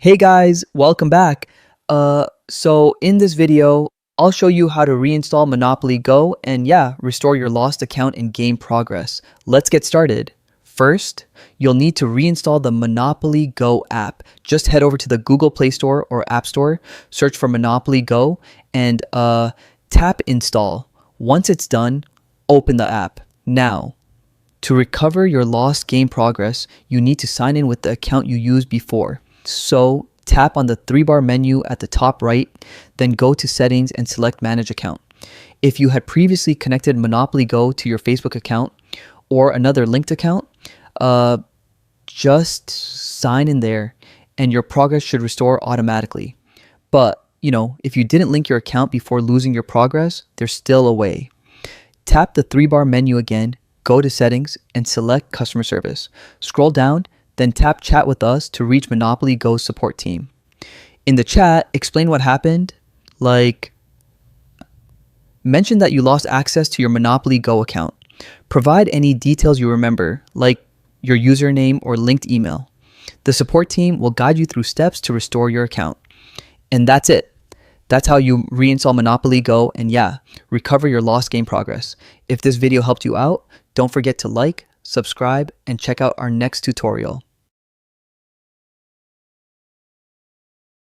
Hey guys, welcome back. So in this video, I'll show you how to reinstall Monopoly Go and restore your lost account and game progress. Let's get started. First, you'll need to reinstall the Monopoly Go app. Just head over to the Google Play Store or App Store, search for Monopoly Go, and tap install. Once it's done, open the app. Now, to recover your lost game progress, you need to sign in with the account you used before. So tap on the 3-bar menu at the top right, then go to settings and select manage account. If you had previously connected Monopoly Go to your Facebook account or another linked account, just sign in there and your progress should restore automatically. But, if you didn't link your account before losing your progress, there's still a way. Tap the 3-bar menu again, go to settings and select customer service. Scroll down, then tap chat with us to reach Monopoly Go's support team. In the chat, explain what happened, like mention that you lost access to your Monopoly Go account. Provide any details you remember, like your username or linked email. The support team will guide you through steps to restore your account. And that's it. That's how you reinstall Monopoly Go and recover your lost game progress. If this video helped you out, don't forget to like, subscribe, and check out our next tutorial.